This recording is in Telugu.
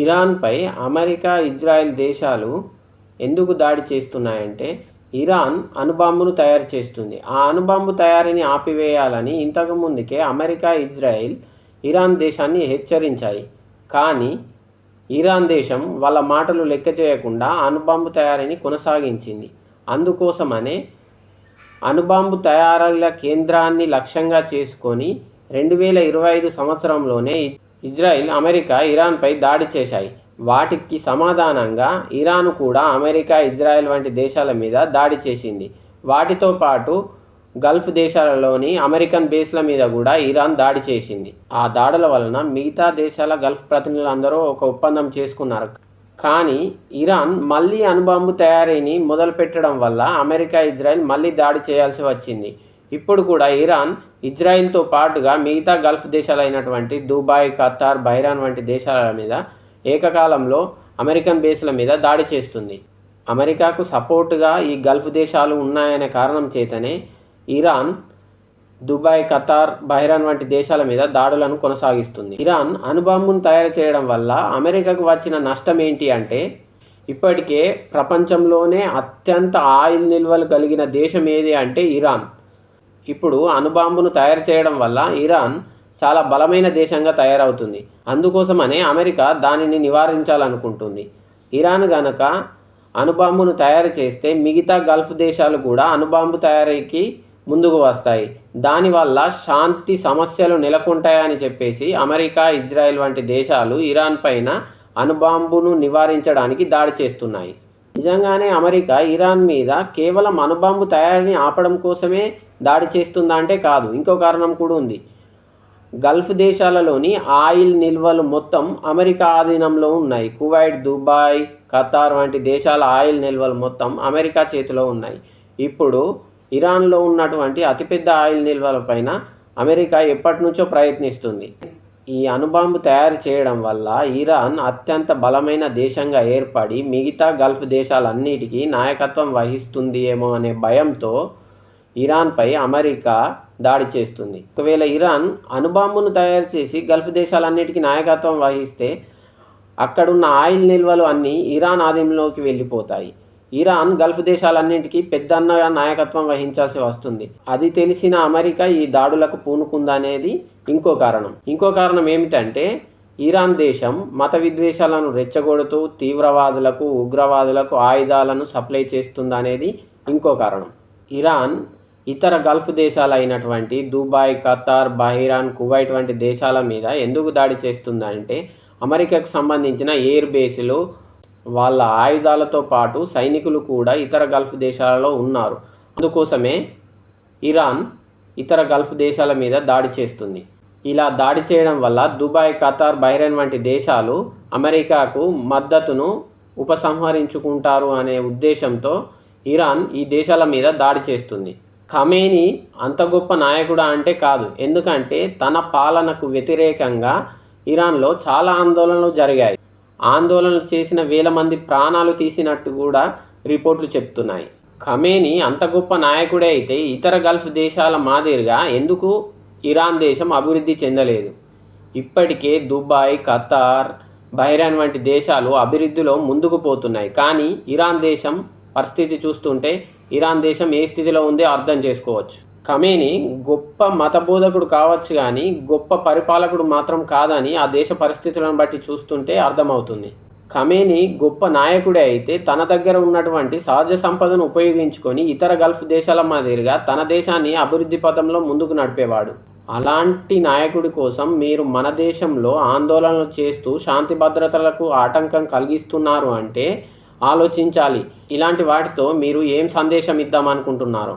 ఇరాన్పై అమెరికా, ఇజ్రాయెల్ దేశాలు ఎందుకు దాడి చేస్తున్నాయంటే, ఇరాన్ అణుబాంబును తయారు చేస్తుంది. ఆ అణుబాంబు తయారీని ఆపివేయాలని ఇంతకు ముందుకే అమెరికా, ఇజ్రాయెల్ ఇరాన్ దేశాన్ని హెచ్చరించాయి. కానీ ఇరాన్ దేశం వాళ్ళ మాటలు లెక్క చేయకుండా అణుబాంబు తయారీని కొనసాగించింది. అందుకోసమనే అణుబాంబు తయారీల కేంద్రాన్ని లక్ష్యంగా చేసుకొని 2025 సంవత్సరంలోనే ఇజ్రాయెల్, అమెరికా ఇరాన్పై దాడి చేశాయి. వాటికి సమాధానంగా ఇరాన్ కూడా అమెరికా, ఇజ్రాయెల్ వంటి దేశాల మీద దాడి చేసింది. వాటితో పాటు గల్ఫ్ దేశాలలోని అమెరికన్ బేస్ల మీద కూడా ఇరాన్ దాడి చేసింది. ఆ దాడుల వలన మిగతా దేశాల గల్ఫ్ ప్రతినిధులందరూ ఒక ఒప్పందం చేసుకున్నారు. కానీ ఇరాన్ మళ్ళీ అణుబాంబు తయారీని మొదలుపెట్టడం వల్ల అమెరికా, ఇజ్రాయెల్ మళ్ళీ దాడి చేయాల్సి వచ్చింది. ఇప్పుడు కూడా ఇరాన్ ఇజ్రాయెల్తో పాటుగా మిగతా గల్ఫ్ దేశాలైనటువంటి దుబాయ్, ఖతార్, బహ్రెయిన్ వంటి దేశాల మీద ఏకకాలంలో అమెరికన్ బేస్ల మీద దాడి చేస్తుంది. అమెరికాకు సపోర్టుగా ఈ గల్ఫ్ దేశాలు ఉన్నాయనే కారణం చేతనే ఇరాన్ దుబాయ్, ఖతార్, బహ్రెయిన్ వంటి దేశాల మీద దాడులను కొనసాగిస్తుంది. ఇరాన్ అణుబాంబును తయారు చేయడం వల్ల అమెరికాకు వచ్చిన నష్టం ఏంటి అంటే, ఇప్పటికే ప్రపంచంలోనే అత్యంత ఆయిల్ నిల్వలు కలిగిన దేశం ఏది అంటే ఇరాన్. ఇప్పుడు అణుబాంబును తయారు చేయడం వల్ల ఇరాన్ చాలా బలమైన దేశంగా తయారవుతుంది. అందుకోసమనే అమెరికా దానిని నివారించాలనుకుంటుంది. ఇరాన్ గనక అణుబాంబును తయారు చేస్తే మిగతా గల్ఫ్ దేశాలు కూడా అణుబాంబు తయారీకి ముందుకు వస్తాయి. దానివల్ల శాంతి సమస్యలు నెలకొంటాయని చెప్పేసి అమెరికా, ఇజ్రాయెల్ వంటి దేశాలు ఇరాన్ పైన అణుబాంబును నివారించడానికి దాడి చేస్తున్నాయి. నిజంగానే అమెరికా ఇరాన్ మీద కేవలం అణుబాంబు తయారీని ఆపడం కోసమే దాడి చేస్తుందా అంటే కాదు, ఇంకో కారణం కూడా ఉంది. గల్ఫ్ దేశాలలోని ఆయిల్ నిల్వలు మొత్తం అమెరికా ఆధీనంలో ఉన్నాయి. కువైట్, దుబాయ్, ఖతార్ వంటి దేశాల ఆయిల్ నిల్వలు మొత్తం అమెరికా చేతిలో ఉన్నాయి. ఇప్పుడు ఇరాన్లో ఉన్నటువంటి అతిపెద్ద ఆయిల్ నిల్వలపైన అమెరికా ఎప్పటి నుంచో ప్రయత్నిస్తుంది. ఈ అణుబాంబు తయారు చేయడం వల్ల ఇరాన్ అత్యంత బలమైన దేశంగా ఏర్పడి మిగతా గల్ఫ్ దేశాలన్నిటికీ నాయకత్వం వహిస్తుంది ఏమో అనే భయంతో ఇరాన్పై అమెరికా దాడి చేస్తుంది. ఒకవేళ ఇరాన్ అణుబాంబును తయారు చేసి గల్ఫ్ దేశాలన్నిటికీ నాయకత్వం వహిస్తే అక్కడున్న ఆయిల్ నిల్వలు అన్నీ ఇరాన్ ఆధీనంలోకి వెళ్ళిపోతాయి. ఇరాన్ గల్ఫ్ దేశాలన్నింటికీ పెద్దన్న నాయకత్వం వహించాల్సి వస్తుంది. అది తెలిసిన అమెరికా ఈ దాడులకు పూనుకుందనేది ఇంకో కారణం. ఇంకో కారణం ఏమిటంటే, ఇరాన్ దేశం మత విద్వేషాలను రెచ్చగొడుతూ తీవ్రవాదులకు, ఉగ్రవాదులకు ఆయుధాలను సప్లై చేస్తుందనేది ఇంకో కారణం. ఇరాన్ ఇతర గల్ఫ్ దేశాలైనటువంటి దుబాయ్, ఖతార్, బహ్రెయిన్, కువైట్ వంటి దేశాల మీద ఎందుకు దాడి చేస్తుందంటే, అమెరికాకు సంబంధించిన ఎయిర్ బేస్లు, వాళ్ళ ఆయుధాలతో పాటు సైనికులు కూడా ఇతర గల్ఫ్ దేశాలలో ఉన్నారు. అందుకోసమే ఇరాన్ ఇతర గల్ఫ్ దేశాల మీద దాడి చేస్తుంది. ఇలా దాడి చేయడం వల్ల దుబాయ్, ఖతార్, బహ్రెయిన్ వంటి దేశాలు అమెరికాకు మద్దతును ఉపసంహరించుకుంటారు అనే ఉద్దేశంతో ఇరాన్ ఈ దేశాల మీద దాడి చేస్తుంది. ఖమేనీ అంత గొప్ప నాయకుడా అంటే కాదు. ఎందుకంటే తన పాలనకు వ్యతిరేకంగా ఇరాన్లో చాలా ఆందోళనలు జరిగాయి. ఆందోళనలు చేసిన వేల మంది ప్రాణాలు తీసినట్టు కూడా రిపోర్ట్లు చెప్తున్నాయి. ఖమేనీ అంత గొప్ప నాయకుడే అయితే ఇతర గల్ఫ్ దేశాల మాదిరిగా ఎందుకు ఇరాన్ దేశం అభివృద్ధి చెందలేదు? ఇప్పటికే దుబాయ్, ఖతార్, బహ్రెయిన్ వంటి దేశాలు అభివృద్ధిలో ముందుకు పోతున్నాయి. కానీ ఇరాన్ దేశం పరిస్థితి చూస్తుంటే ఇరాన్ దేశం ఏ స్థితిలో ఉందో అర్థం చేసుకోవచ్చు. ఖమేనీ గొప్ప మతబోధకుడు కావచ్చు కానీ గొప్ప పరిపాలకుడు మాత్రం కాదని ఆ దేశ పరిస్థితులను బట్టి చూస్తుంటే అర్థమవుతుంది. ఖమేనీ గొప్ప నాయకుడే అయితే తన దగ్గర ఉన్నటువంటి సహజ సంపదను ఉపయోగించుకొని ఇతర గల్ఫ్ దేశాల మాదిరిగా తన దేశాన్ని అభివృద్ధి పథంలో ముందుకు నడిపేవాడు. అలాంటి నాయకుడి కోసం మీరు మన దేశంలో ఆందోళనలు చేస్తూ శాంతి భద్రతలకు ఆటంకం కలిగిస్తున్నారు అంటే ఆలోచించాలి. ఇలాంటి వాటితో మీరు ఏం సందేశం ఇద్దామనుకుంటున్నారో.